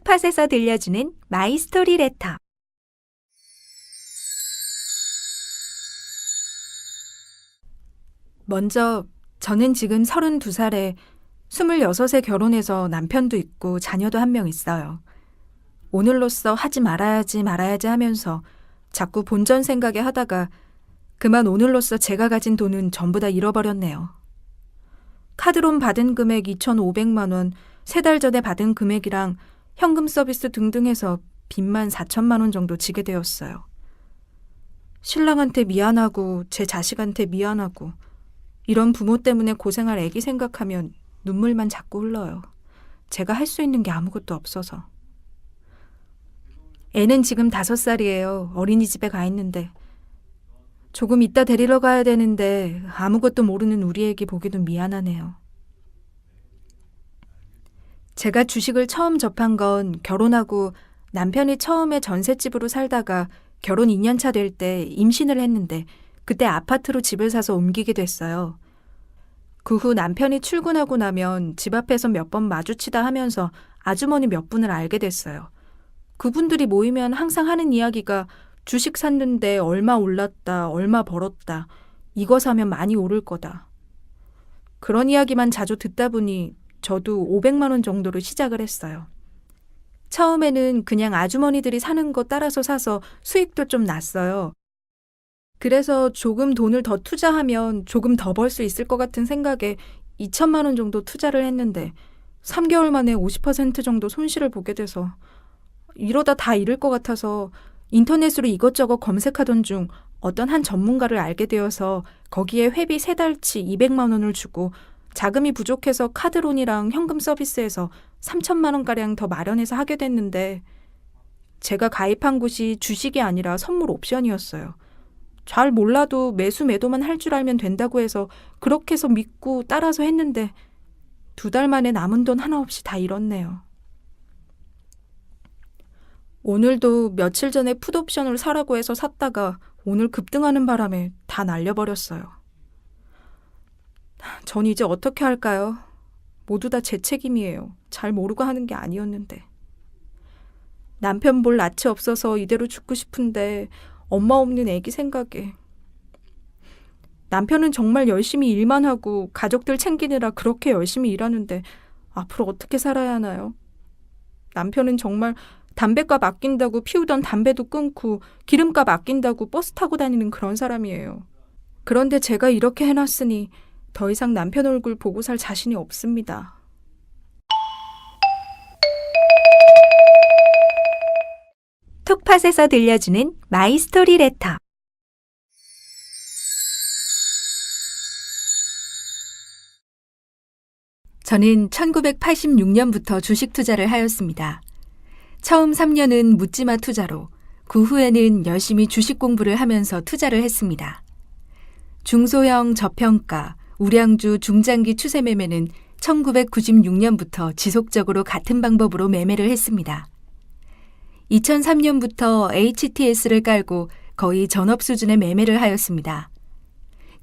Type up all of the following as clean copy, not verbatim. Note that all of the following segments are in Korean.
톡팟에서 들려주는 마이 스토리 레터. 먼저 저는 지금 32살에 26에 결혼해서 남편도 있고 자녀도 한 명 있어요. 오늘로써 하지 말아야지 하면서 자꾸 본전 생각에 하다가 그만 오늘로써 제가 가진 돈은 전부 다 잃어버렸네요. 카드론 받은 금액 2,500만 원, 3달 전에 받은 금액이랑 현금 서비스 등등 해서 빚만 4천만 원 정도 지게 되었어요. 신랑한테 미안하고 제 자식한테 미안하고 이런 부모 때문에 고생할 애기 생각하면 눈물만 자꾸 흘러요. 제가 할 수 있는 게 아무것도 없어서. 애는 지금 5살이에요. 어린이집에 가 있는데. 조금 이따 데리러 가야 되는데 아무것도 모르는 우리 애기 보기도 미안하네요. 제가 주식을 처음 접한 건 결혼하고 남편이 처음에 전셋집으로 살다가 결혼 2년 차 될 때 임신을 했는데 그때 아파트로 집을 사서 옮기게 됐어요. 그 후 남편이 출근하고 나면 집 앞에서 몇 번 마주치다 하면서 아주머니 몇 분을 알게 됐어요. 그분들이 모이면 항상 하는 이야기가 주식 샀는데 얼마 올랐다, 얼마 벌었다, 이거 사면 많이 오를 거다. 그런 이야기만 자주 듣다 보니 저도 500만 원 정도로 시작을 했어요. 처음에는 그냥 아주머니들이 사는 거 따라서 사서 수익도 좀 났어요. 그래서 조금 돈을 더 투자하면 조금 더 벌 수 있을 것 같은 생각에 2천만 원 정도 투자를 했는데 3개월 만에 50% 정도 손실을 보게 돼서 이러다 다 잃을 것 같아서 인터넷으로 이것저것 검색하던 중 어떤 한 전문가를 알게 되어서 거기에 회비 3달치 200만 원을 주고 자금이 부족해서 카드론이랑 현금 서비스에서 3천만 원가량 더 마련해서 하게 됐는데 제가 가입한 곳이 주식이 아니라 선물 옵션이었어요. 잘 몰라도 매수 매도만 할 줄 알면 된다고 해서 그렇게 해서 믿고 따라서 했는데 2달 만에 남은 돈 하나 없이 다 잃었네요. 오늘도 며칠 전에 풋옵션을 사라고 해서 샀다가 오늘 급등하는 바람에 다 날려버렸어요. 전 이제 어떻게 할까요? 모두 다 제 책임이에요. 잘 모르고 하는 게 아니었는데. 남편 볼 낯이 없어서 이대로 죽고 싶은데 엄마 없는 애기 생각에. 남편은 정말 열심히 일만 하고 가족들 챙기느라 그렇게 열심히 일하는데 앞으로 어떻게 살아야 하나요? 남편은 정말 담배값 아낀다고 피우던 담배도 끊고 기름값 아낀다고 버스 타고 다니는 그런 사람이에요. 그런데 제가 이렇게 해놨으니 더 이상 남편 얼굴 보고 살 자신이 없습니다. 톡팟에서 들려주는 마이 스토리 레터. 저는 1986년부터 주식 투자를 하였습니다. 처음 3년은 묻지마 투자로, 그 후에는 열심히 주식 공부를 하면서 투자를 했습니다. 중소형 저평가, 우량주 중장기 추세 매매는 1996년부터 지속적으로 같은 방법으로 매매를 했습니다. 2003년부터 HTS를 깔고 거의 전업 수준의 매매를 하였습니다.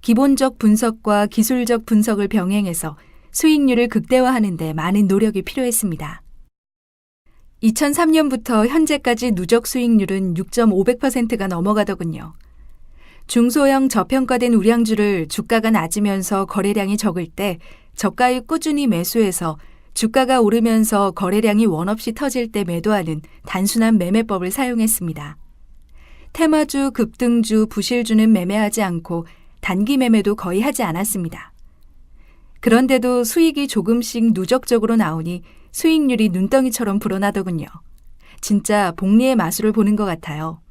기본적 분석과 기술적 분석을 병행해서 수익률을 극대화하는 데 많은 노력이 필요했습니다. 2003년부터 현재까지 누적 수익률은 6.500%가 넘어가더군요. 중소형 저평가된 우량주를 주가가 낮으면서 거래량이 적을 때 저가에 꾸준히 매수해서 주가가 오르면서 거래량이 원없이 터질 때 매도하는 단순한 매매법을 사용했습니다. 테마주, 급등주, 부실주는 매매하지 않고 단기 매매도 거의 하지 않았습니다. 그런데도 수익이 조금씩 누적적으로 나오니 수익률이 눈덩이처럼 불어나더군요. 진짜 복리의 마술을 보는 것 같아요.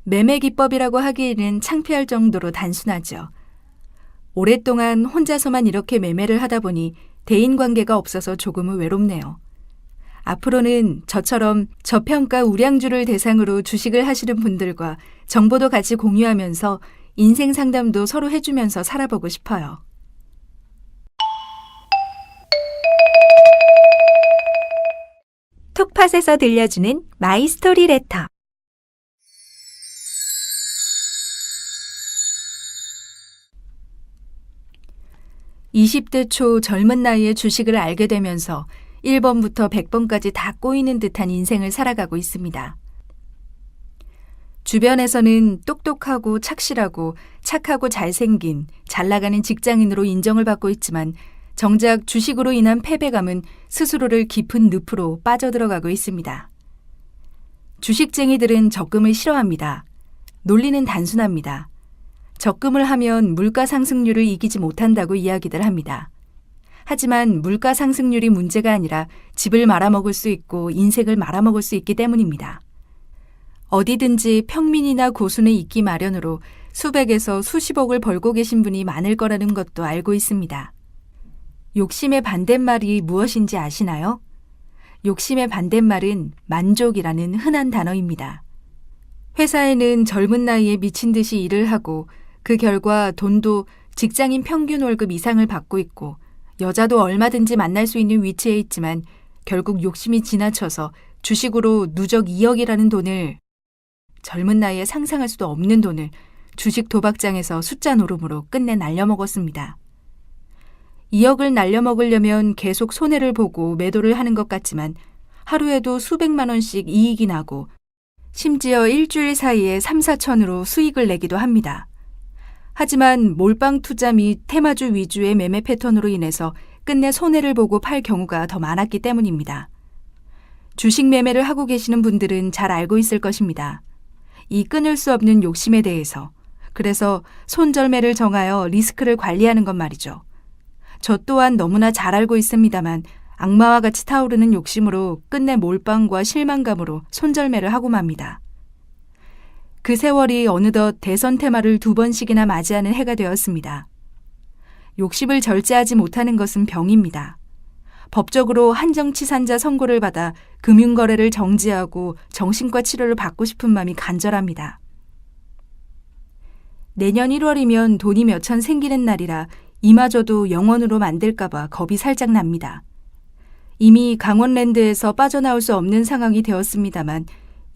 매매 기법이라고 하기에는 창피할 정도로 단순하죠. 오랫동안 혼자서만 이렇게 매매를 하다 보니 대인관계가 없어서 조금은 외롭네요. 앞으로는 저처럼 저평가 우량주를 대상으로 주식을 하시는 분들과 정보도 같이 공유하면서 인생 상담도 서로 해주면서 살아보고 싶어요. 톡팟에서 들려주는 마이 스토리 레터. (20대) 초 젊은 나이에 주식을 알게 되면서 1번부터 100번까지 다 꼬이는 듯한 인생을 살아가고 있습니다. 주변에서는 똑똑하고 착실하고 착하고 잘생긴 잘 나가는 직장인으로 인정을 받고 있지만 정작 주식으로 인한 패배감은 스스로를 깊은 늪으로 빠져들어가고 있습니다. 주식쟁이들은 적금을 싫어합니다. 논리는 단순합니다. 적금을 하면 물가 상승률을 이기지 못한다고 이야기들 합니다. 하지만 물가 상승률이 문제가 아니라 집을 말아먹을 수 있고 인생을 말아먹을 수 있기 때문입니다. 어디든지 평민이나 고수는 있기 마련으로 수백에서 수십억을 벌고 계신 분이 많을 거라는 것도 알고 있습니다. 욕심의 반대말이 무엇인지 아시나요? 욕심의 반대말은 만족이라는 흔한 단어입니다. 회사에는 젊은 나이에 미친 듯이 일을 하고 그 결과 돈도 직장인 평균 월급 이상을 받고 있고 여자도 얼마든지 만날 수 있는 위치에 있지만 결국 욕심이 지나쳐서 주식으로 누적 2억이라는 돈을 젊은 나이에 상상할 수도 없는 돈을 주식 도박장에서 숫자 노름으로 끝내 날려먹었습니다. 2억을 날려먹으려면 계속 손해를 보고 매도를 하는 것 같지만 하루에도 수백만 원씩 이익이 나고 심지어 일주일 사이에 3, 4천으로 수익을 내기도 합니다. 하지만 몰빵 투자 및 테마주 위주의 매매 패턴으로 인해서 끝내 손해를 보고 팔 경우가 더 많았기 때문입니다. 주식 매매를 하고 계시는 분들은 잘 알고 있을 것입니다. 이 끊을 수 없는 욕심에 대해서. 그래서 손절매를 정하여 리스크를 관리하는 것 말이죠. 저 또한 너무나 잘 알고 있습니다만 악마와 같이 타오르는 욕심으로 끝내 몰빵과 실망감으로 손절매를 하고 맙니다. 그 세월이 어느덧 대선 테마를 2번씩이나 맞이하는 해가 되었습니다. 욕심을 절제하지 못하는 것은 병입니다. 법적으로 한정치산자 선고를 받아 금융거래를 정지하고 정신과 치료를 받고 싶은 마음이 간절합니다. 내년 1월이면 돈이 몇천 생기는 날이라 이마저도 영원으로 만들까봐 겁이 살짝 납니다. 이미 강원랜드에서 빠져나올 수 없는 상황이 되었습니다만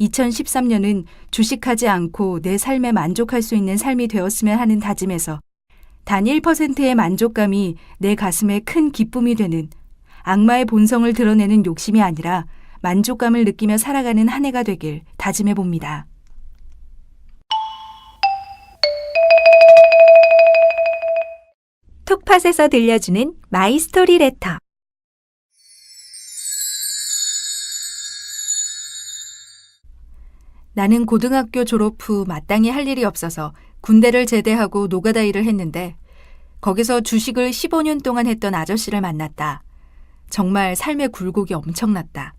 2013년은 주식하지 않고 내 삶에 만족할 수 있는 삶이 되었으면 하는 다짐에서 단 1%의 만족감이 내 가슴에 큰 기쁨이 되는 악마의 본성을 드러내는 욕심이 아니라 만족감을 느끼며 살아가는 한 해가 되길 다짐해 봅니다. 톡팟에서 들려주는 마이 스토리 레터. 나는 고등학교 졸업 후 마땅히 할 일이 없어서 군대를 제대하고 노가다 일을 했는데 거기서 주식을 15년 동안 했던 아저씨를 만났다. 정말 삶의 굴곡이 엄청났다.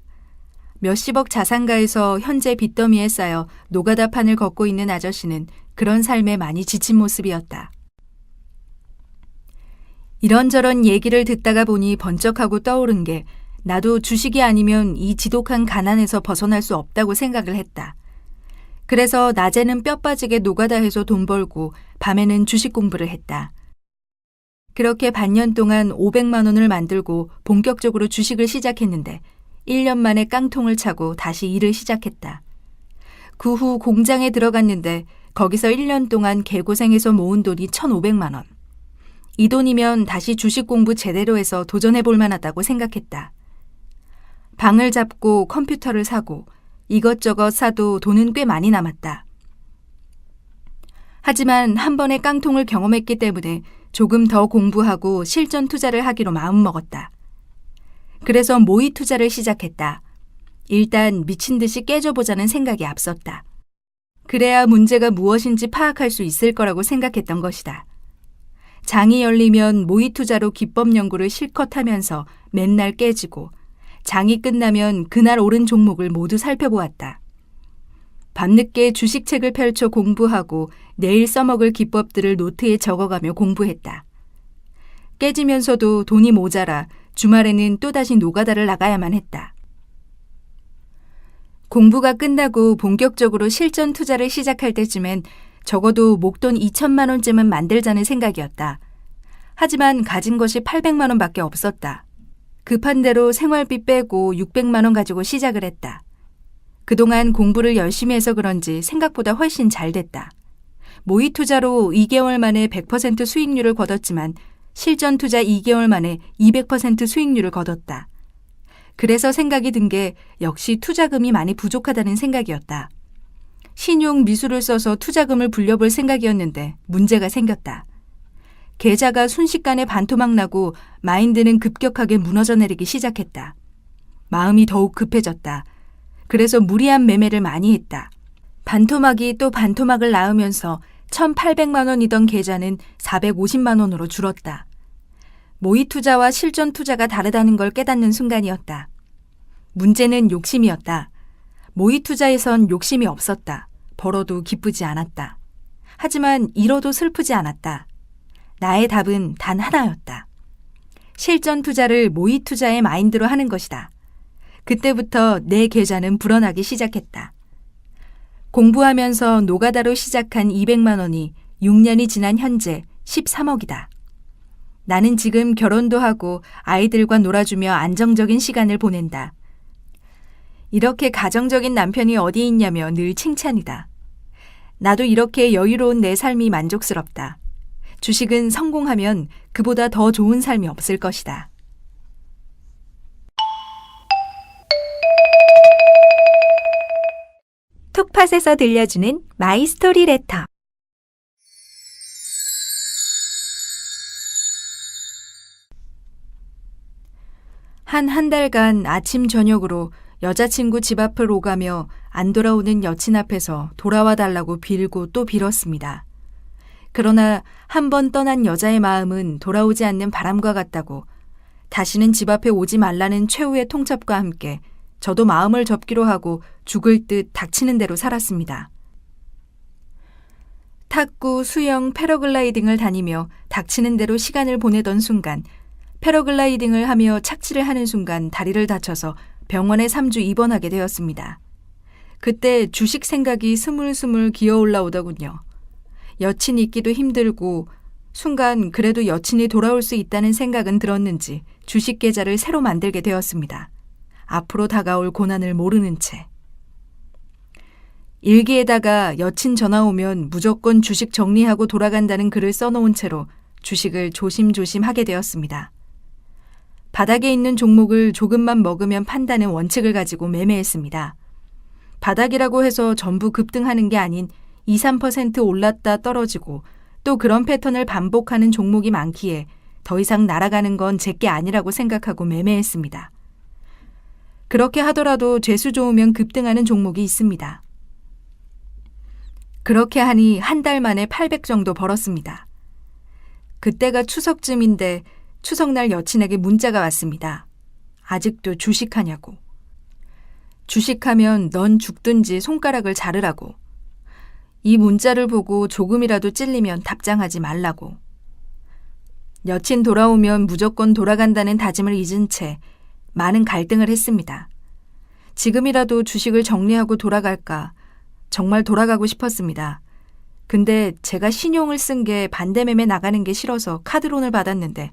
몇십억 자산가에서 현재 빚더미에 쌓여 노가다 판을 걷고 있는 아저씨는 그런 삶에 많이 지친 모습이었다. 이런저런 얘기를 듣다가 보니 번쩍하고 떠오른 게 나도 주식이 아니면 이 지독한 가난에서 벗어날 수 없다고 생각을 했다. 그래서 낮에는 뼈 빠지게 노가다 해서 돈 벌고 밤에는 주식 공부를 했다. 그렇게 반년 동안 500만 원을 만들고 본격적으로 주식을 시작했는데 1년 만에 깡통을 차고 다시 일을 시작했다. 그 후 공장에 들어갔는데 거기서 1년 동안 개고생해서 모은 돈이 1,500만 원. 이 돈이면 다시 주식 공부 제대로 해서 도전해 볼 만하다고 생각했다. 방을 잡고 컴퓨터를 사고 이것저것 사도 돈은 꽤 많이 남았다. 하지만 한 번의 깡통을 경험했기 때문에 조금 더 공부하고 실전 투자를 하기로 마음먹었다. 그래서 모의 투자를 시작했다. 일단 미친 듯이 깨져보자는 생각이 앞섰다. 그래야 문제가 무엇인지 파악할 수 있을 거라고 생각했던 것이다. 장이 열리면 모의 투자로 기법 연구를 실컷 하면서 맨날 깨지고 장이 끝나면 그날 오른 종목을 모두 살펴보았다. 밤늦게 주식책을 펼쳐 공부하고 내일 써먹을 기법들을 노트에 적어가며 공부했다. 깨지면서도 돈이 모자라 주말에는 또다시 노가다를 나가야만 했다. 공부가 끝나고 본격적으로 실전 투자를 시작할 때쯤엔 적어도 목돈 2천만 원쯤은 만들자는 생각이었다. 하지만 가진 것이 800만 원밖에 없었다. 급한 대로 생활비 빼고 600만 원 가지고 시작을 했다. 그동안 공부를 열심히 해서 그런지 생각보다 훨씬 잘 됐다. 모의 투자로 2개월 만에 100% 수익률을 거뒀지만 실전 투자 2개월 만에 200% 수익률을 거뒀다. 그래서 생각이 든 게 역시 투자금이 많이 부족하다는 생각이었다. 신용 미수를 써서 투자금을 불려볼 생각이었는데 문제가 생겼다. 계좌가 순식간에 반토막 나고 마인드는 급격하게 무너져 내리기 시작했다. 마음이 더욱 급해졌다. 그래서 무리한 매매를 많이 했다. 반토막이 또 반토막을 낳으면서 1,800만 원이던 계좌는 450만 원으로 줄었다. 모의 투자와 실전 투자가 다르다는 걸 깨닫는 순간이었다. 문제는 욕심이었다. 모의 투자에선 욕심이 없었다. 벌어도 기쁘지 않았다. 하지만 잃어도 슬프지 않았다. 나의 답은 단 하나였다. 실전 투자를 모의 투자의 마인드로 하는 것이다. 그때부터 내 계좌는 불어나기 시작했다. 공부하면서 노가다로 시작한 200만 원이 6년이 지난 현재 13억이다. 나는 지금 결혼도 하고 아이들과 놀아주며 안정적인 시간을 보낸다. 이렇게 가정적인 남편이 어디 있냐며 늘 칭찬이다. 나도 이렇게 여유로운 내 삶이 만족스럽다. 주식은 성공하면 그보다 더 좋은 삶이 없을 것이다. 톡팟에서 들려주는 마이스토리 레터. 한 달간 아침 저녁으로 여자친구 집 앞을 오가며 안 돌아오는 여친 앞에서 돌아와 달라고 빌고 또 빌었습니다. 그러나 한 번 떠난 여자의 마음은 돌아오지 않는 바람과 같다고 다시는 집 앞에 오지 말라는 최후의 통첩과 함께 저도 마음을 접기로 하고 죽을 듯 닥치는 대로 살았습니다. 탁구, 수영, 패러글라이딩을 다니며 닥치는 대로 시간을 보내던 순간 패러글라이딩을 하며 착지를 하는 순간 다리를 다쳐서 병원에 3주 입원하게 되었습니다. 그때 주식 생각이 스물스물 기어 올라오더군요. 여친 있기도 힘들고 순간 그래도 여친이 돌아올 수 있다는 생각은 들었는지 주식 계좌를 새로 만들게 되었습니다. 앞으로 다가올 고난을 모르는 채. 일기에다가 여친 전화 오면 무조건 주식 정리하고 돌아간다는 글을 써놓은 채로 주식을 조심조심 하게 되었습니다. 바닥에 있는 종목을 조금만 먹으면 판다는 원칙을 가지고 매매했습니다. 바닥이라고 해서 전부 급등하는 게 아닌 2, 3% 올랐다 떨어지고 또 그런 패턴을 반복하는 종목이 많기에 더 이상 날아가는 건 제게 아니라고 생각하고 매매했습니다. 그렇게 하더라도 재수 좋으면 급등하는 종목이 있습니다. 그렇게 하니 한 달 만에 800 정도 벌었습니다. 그때가 추석쯤인데 추석날 여친에게 문자가 왔습니다. 아직도 주식하냐고. 주식하면 넌 죽든지 손가락을 자르라고. 이 문자를 보고 조금이라도 찔리면 답장하지 말라고. 여친 돌아오면 무조건 돌아간다는 다짐을 잊은 채 많은 갈등을 했습니다. 지금이라도 주식을 정리하고 돌아갈까 정말 돌아가고 싶었습니다. 근데 제가 신용을 쓴 게 반대매매 나가는 게 싫어서 카드론을 받았는데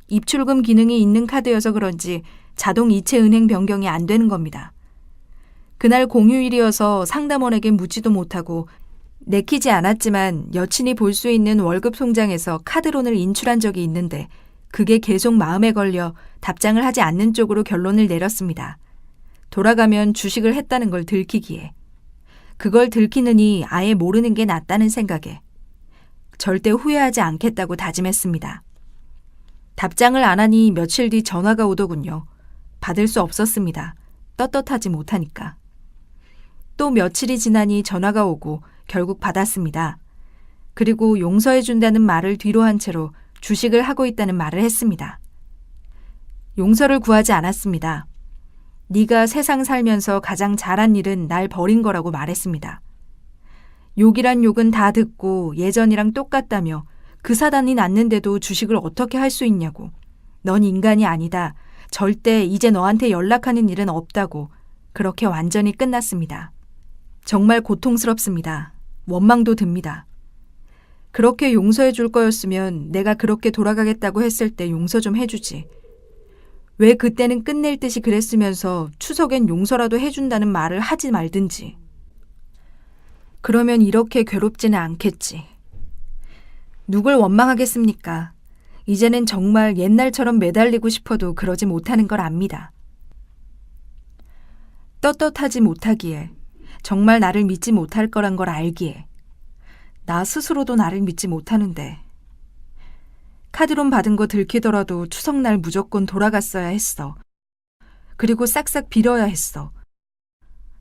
입출금 기능이 있는 카드여서 그런지 자동 이체 은행 변경이 안 되는 겁니다. 그날 공휴일이어서 상담원에게 묻지도 못하고 내키지 않았지만 여친이 볼 수 있는 월급 통장에서 카드론을 인출한 적이 있는데 그게 계속 마음에 걸려 답장을 하지 않는 쪽으로 결론을 내렸습니다. 돌아가면 주식을 했다는 걸 들키기에. 그걸 들키느니 아예 모르는 게 낫다는 생각에 절대 후회하지 않겠다고 다짐했습니다. 답장을 안 하니 며칠 뒤 전화가 오더군요. 받을 수 없었습니다. 떳떳하지 못하니까. 또 며칠이 지나니 전화가 오고 결국 받았습니다. 그리고 용서해준다는 말을 뒤로 한 채로 주식을 하고 있다는 말을 했습니다. 용서를 구하지 않았습니다. 네가 세상 살면서 가장 잘한 일은 날 버린 거라고 말했습니다. 욕이란 욕은 다 듣고 예전이랑 똑같다며 그 사단이 났는데도 주식을 어떻게 할 수 있냐고. 넌 인간이 아니다. 절대 이제 너한테 연락하는 일은 없다고. 그렇게 완전히 끝났습니다. 정말 고통스럽습니다. 원망도 듭니다. 그렇게 용서해 줄 거였으면 내가 그렇게 돌아가겠다고 했을 때 용서 좀 해주지. 왜 그때는 끝낼 듯이 그랬으면서 추석엔 용서라도 해준다는 말을 하지 말든지. 그러면 이렇게 괴롭지는 않겠지. 누굴 원망하겠습니까? 이제는 정말 옛날처럼 매달리고 싶어도 그러지 못하는 걸 압니다. 떳떳하지 못하기에, 정말 나를 믿지 못할 거란 걸 알기에, 나 스스로도 나를 믿지 못하는데, 카드론 받은 거 들키더라도 추석날 무조건 돌아갔어야 했어. 그리고 싹싹 빌어야 했어.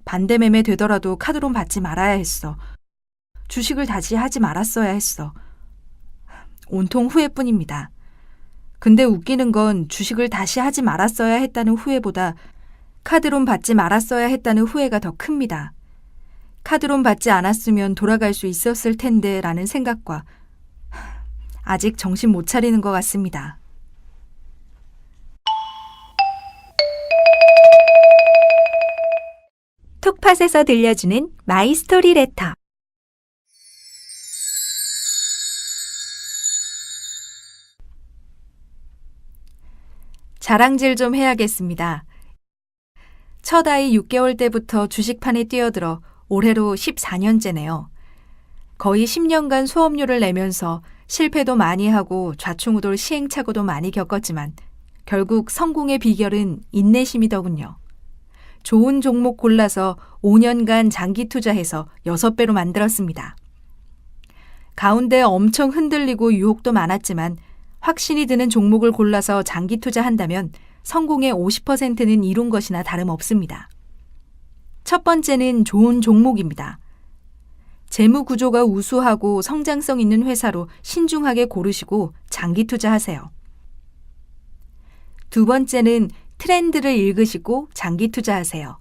반대 매매 되더라도 카드론 받지 말아야 했어. 주식을 다시 하지 말았어야 했어. 온통 후회뿐입니다. 근데 웃기는 건 주식을 다시 하지 말았어야 했다는 후회보다 카드론 받지 말았어야 했다는 후회가 더 큽니다. 카드론 받지 않았으면 돌아갈 수 있었을 텐데 라는 생각과 아직 정신 못 차리는 것 같습니다. 톡팟에서 들려주는 마이스토리 레터. 자랑질 좀 해야겠습니다. 첫 아이 6개월 때부터 주식판에 뛰어들어 올해로 14년째네요. 거의 10년간 수업료를 내면서 실패도 많이 하고 좌충우돌 시행착오도 많이 겪었지만 결국 성공의 비결은 인내심이더군요. 좋은 종목 골라서 5년간 장기 투자해서 6배로 만들었습니다. 가운데 엄청 흔들리고 유혹도 많았지만 확신이 드는 종목을 골라서 장기 투자한다면 성공의 50%는 이룬 것이나 다름없습니다. 첫 번째는 좋은 종목입니다. 재무 구조가 우수하고 성장성 있는 회사로 신중하게 고르시고 장기 투자하세요. 두 번째는 트렌드를 읽으시고 장기 투자하세요.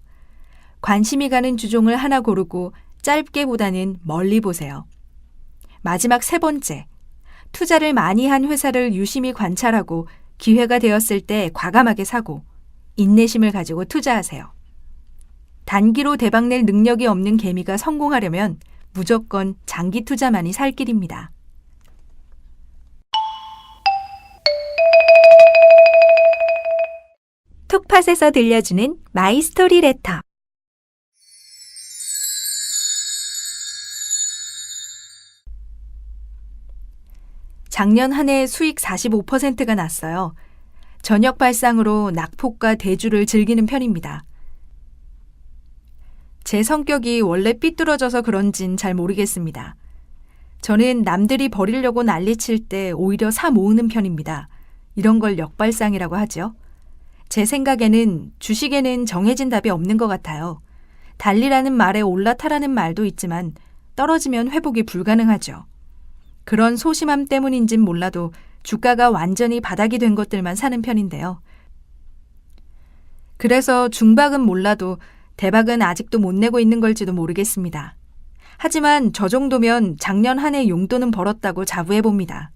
관심이 가는 주종을 하나 고르고 짧게보다는 멀리 보세요. 마지막 세 번째, 투자를 많이 한 회사를 유심히 관찰하고 기회가 되었을 때 과감하게 사고 인내심을 가지고 투자하세요. 단기로 대박낼 능력이 없는 개미가 성공하려면 무조건 장기 투자만이 살 길입니다. 톡팟에서 들려주는 마이스토리 레터. 작년 한 해 수익 45%가 났어요. 저녁 발상으로 낙폭과 대주를 즐기는 편입니다. 제 성격이 원래 삐뚤어져서 그런진 잘 모르겠습니다. 저는 남들이 버리려고 난리칠 때 오히려 사 모으는 편입니다. 이런 걸 역발상이라고 하죠. 제 생각에는 주식에는 정해진 답이 없는 것 같아요. 달리라는 말에 올라타라는 말도 있지만 떨어지면 회복이 불가능하죠. 그런 소심함 때문인진 몰라도 주가가 완전히 바닥이 된 것들만 사는 편인데요. 그래서 중박은 몰라도 대박은 아직도 못 내고 있는 걸지도 모르겠습니다. 하지만 저 정도면 작년 한 해 용돈은 벌었다고 자부해봅니다.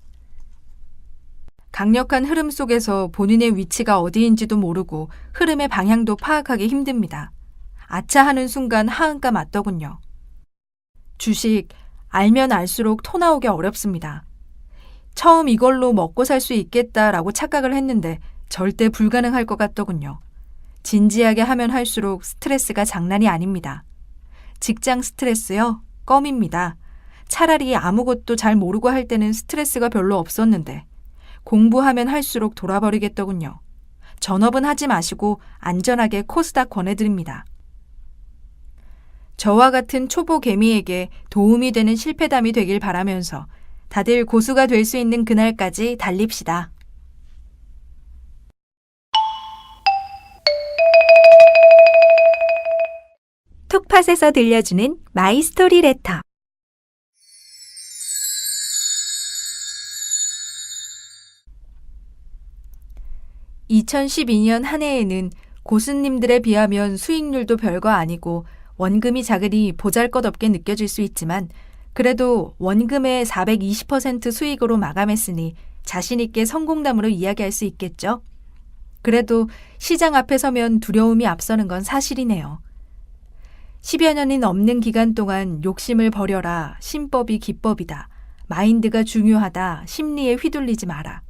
강력한 흐름 속에서 본인의 위치가 어디인지도 모르고 흐름의 방향도 파악하기 힘듭니다. 아차 하는 순간 하한가 맞더군요. 주식 알면 알수록 토 나오기 어렵습니다. 처음 이걸로 먹고 살 수 있겠다라고 착각을 했는데 절대 불가능할 것 같더군요. 진지하게 하면 할수록 스트레스가 장난이 아닙니다. 직장 스트레스요? 껌입니다. 차라리 아무것도 잘 모르고 할 때는 스트레스가 별로 없었는데 공부하면 할수록 돌아버리겠더군요. 전업은 하지 마시고 안전하게 코스닥 권해드립니다. 저와 같은 초보 개미에게 도움이 되는 실패담이 되길 바라면서 다들 고수가 될 수 있는 그날까지 달립시다. 톡팟에서 들려주는 마이스토리 레터. (2012년) 한 해에는 고수님들에 비하면 수익률도 별거 아니고 원금이 작으니 보잘것없게 느껴질 수 있지만 그래도 원금의 420% 수익으로 마감했으니 자신있게 성공담으로 이야기할 수 있겠죠. 그래도 시장 앞에 서면 두려움이 앞서는 건 사실이네요. 10여 년이 넘는 기간 동안 욕심을 버려라, 신법이 기법이다, 마인드가 중요하다, 심리에 휘둘리지 마라.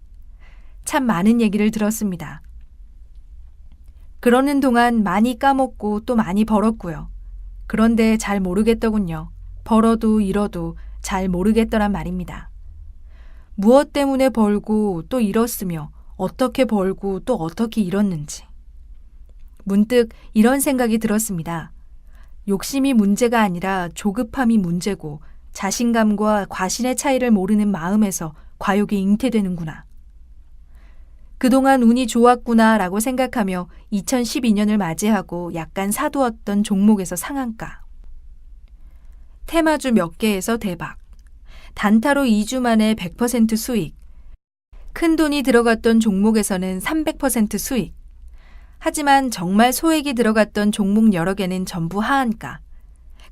참 많은 얘기를 들었습니다. 그러는 동안 많이 까먹고 또 많이 벌었고요. 그런데 잘 모르겠더군요. 벌어도 잃어도 잘 모르겠더란 말입니다. 무엇 때문에 벌고 또 잃었으며 어떻게 벌고 또 어떻게 잃었는지. 문득 이런 생각이 들었습니다. 욕심이 문제가 아니라 조급함이 문제고 자신감과 과신의 차이를 모르는 마음에서 과욕이 잉태되는구나. 그동안 운이 좋았구나 라고 생각하며 2012년을 맞이하고 약간 사두었던 종목에서 상한가. 테마주 몇 개에서 대박. 단타로 2주 만에 100% 수익. 큰 돈이 들어갔던 종목에서는 300% 수익. 하지만 정말 소액이 들어갔던 종목 여러 개는 전부 하한가.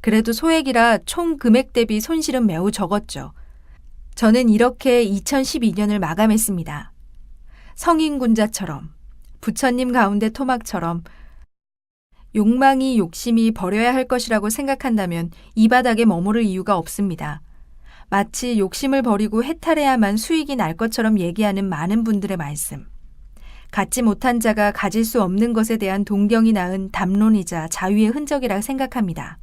그래도 소액이라 총 금액 대비 손실은 매우 적었죠. 저는 이렇게 2012년을 마감했습니다. 성인군자처럼, 부처님 가운데 토막처럼 욕망이 욕심이 버려야 할 것이라고 생각한다면 이 바닥에 머무를 이유가 없습니다. 마치 욕심을 버리고 해탈해야만 수익이 날 것처럼 얘기하는 많은 분들의 말씀. 갖지 못한 자가 가질 수 없는 것에 대한 동경이 낳은 담론이자 자유의 흔적이라 생각합니다.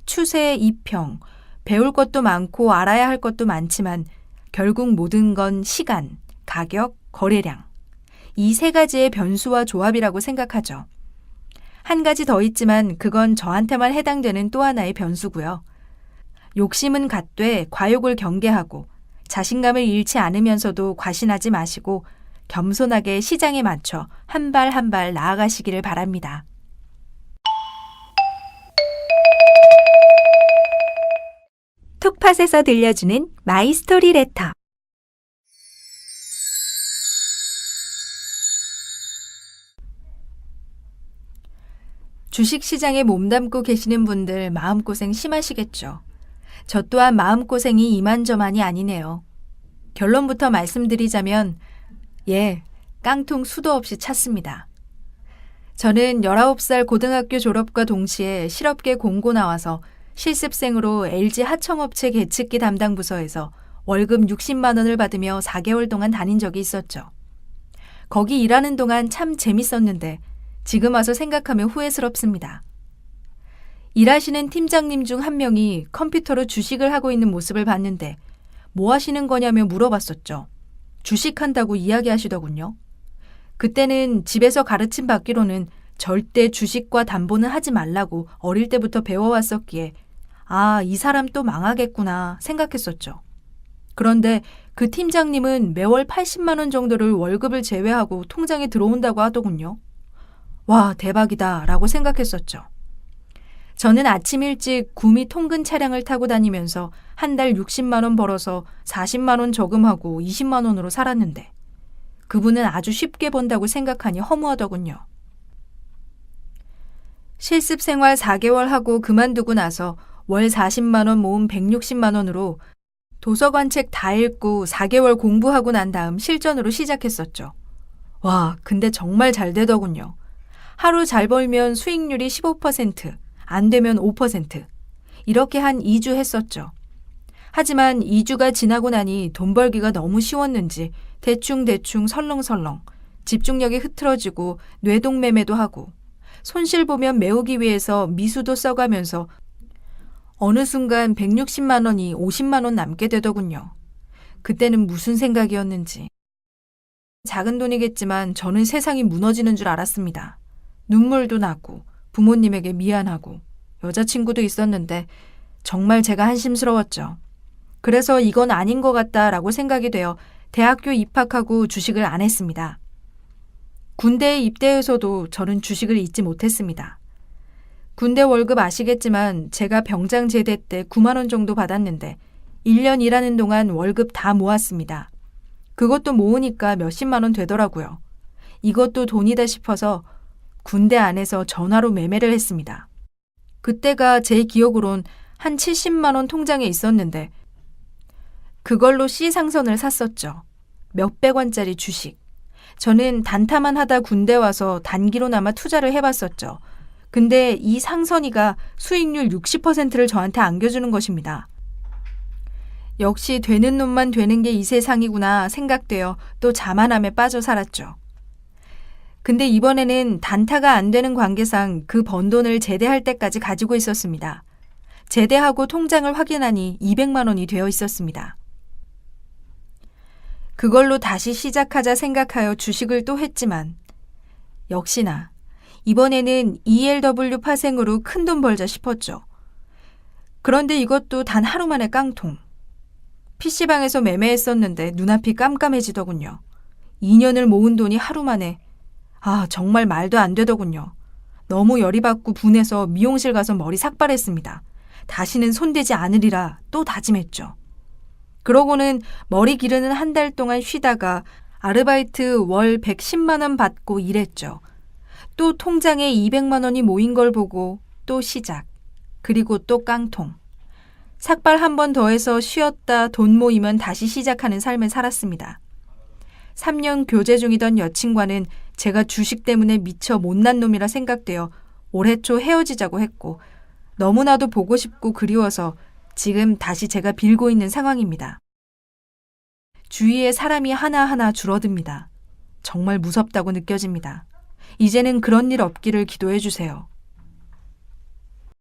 추세의 이평, 배울 것도 많고 알아야 할 것도 많지만 결국 모든 건 시간, 가격, 거래량. 이 세 가지의 변수와 조합이라고 생각하죠. 한 가지 더 있지만 그건 저한테만 해당되는 또 하나의 변수고요. 욕심은 갖되 과욕을 경계하고 자신감을 잃지 않으면서도 과신하지 마시고 겸손하게 시장에 맞춰 한 발 한 발 나아가시기를 바랍니다. 톡팟에서 들려주는 마이스토리 레터. 주식시장에 몸담고 계시는 분들 마음고생 심하시겠죠. 저 또한 마음고생이 이만저만이 아니네요. 결론부터 말씀드리자면 깡통 수도 없이 찼습니다. 저는 19살 고등학교 졸업과 동시에 실업계 공고 나와서 실습생으로 LG 하청업체 계측기 담당 부서에서 월급 60만 원을 받으며 4개월 동안 다닌 적이 있었죠. 거기 일하는 동안 참 재밌었는데 지금 와서 생각하면 후회스럽습니다. 일하시는 팀장님 중 한 명이 컴퓨터로 주식을 하고 있는 모습을 봤는데 뭐 하시는 거냐며 물어봤었죠. 주식한다고 이야기하시더군요. 그때는 집에서 가르침 받기로는 절대 주식과 담보는 하지 말라고 어릴 때부터 배워왔었기에 이 사람 또 망하겠구나 생각했었죠. 그런데 그 팀장님은 매월 80만 원 정도를 월급을 제외하고 통장에 들어온다고 하더군요. 와, 대박이다 라고 생각했었죠. 저는 아침 일찍 구미 통근 차량을 타고 다니면서 한 달 60만 원 벌어서 40만 원 저금하고 20만 원으로 살았는데 그분은 아주 쉽게 번다고 생각하니 허무하더군요. 실습 생활 4개월 하고 그만두고 나서 월 40만 원 모은 160만 원으로 도서관 책 다 읽고 4개월 공부하고 난 다음 실전으로 시작했었죠. 와, 근데 정말 잘 되더군요. 하루 잘 벌면 수익률이 15%, 안 되면 5%. 이렇게 한 2주 했었죠. 하지만 2주가 지나고 나니 돈 벌기가 너무 쉬웠는지 대충 설렁설렁 집중력이 흐트러지고 뇌동매매도 하고 손실 보면 메우기 위해서 미수도 써가면서 어느 순간 160만 원이 50만 원 남게 되더군요. 그때는 무슨 생각이었는지. 작은 돈이겠지만 저는 세상이 무너지는 줄 알았습니다. 눈물도 나고 부모님에게 미안하고 여자친구도 있었는데 정말 제가 한심스러웠죠. 그래서 이건 아닌 것 같다라고 생각이 되어 대학교 입학하고 주식을 안 했습니다. 군대에 입대해서도 저는 주식을 잊지 못했습니다. 군대 월급 아시겠지만 제가 병장 제대 때 9만 원 정도 받았는데 1년 일하는 동안 월급 다 모았습니다. 그것도 모으니까 몇십만 원 되더라고요. 이것도 돈이다 싶어서 군대 안에서 전화로 매매를 했습니다. 그때가 제 기억으론 한 70만 원 통장에 있었는데 그걸로 C상선을 샀었죠. 몇백 원짜리 주식. 저는 단타만 하다 군대 와서 단기로나마 투자를 해봤었죠. 근데 이 상선이가 수익률 60%를 저한테 안겨주는 것입니다. 역시 되는 놈만 되는 게 이 세상이구나 생각되어 또 자만함에 빠져 살았죠. 근데 이번에는 단타가 안 되는 관계상 그 번 돈을 제대할 때까지 가지고 있었습니다. 제대하고 통장을 확인하니 200만 원이 되어 있었습니다. 그걸로 다시 시작하자 생각하여 주식을 또 했지만 역시나 이번에는 ELW 파생으로 큰돈 벌자 싶었죠. 그런데 이것도 단 하루 만에 깡통. PC방에서 매매했었는데 눈앞이 깜깜해지더군요. 2년을 모은 돈이 하루 만에. 정말 말도 안 되더군요. 너무 열이 받고 분해서 미용실 가서 머리 삭발했습니다. 다시는 손대지 않으리라 또 다짐했죠. 그러고는 머리 기르는 한 달 동안 쉬다가 아르바이트 월 110만 원 받고 일했죠. 또 통장에 200만 원이 모인 걸 보고 또 시작. 그리고 또 깡통. 삭발 한 번 더 해서 쉬었다 돈 모이면 다시 시작하는 삶을 살았습니다. 3년 교제 중이던 여친과는 제가 주식 때문에 미쳐 못난 놈이라 생각되어 올해 초 헤어지자고 했고 너무나도 보고 싶고 그리워서 지금 다시 제가 빌고 있는 상황입니다. 주위에 사람이 하나하나 줄어듭니다. 정말 무섭다고 느껴집니다. 이제는 그런 일 없기를 기도해 주세요.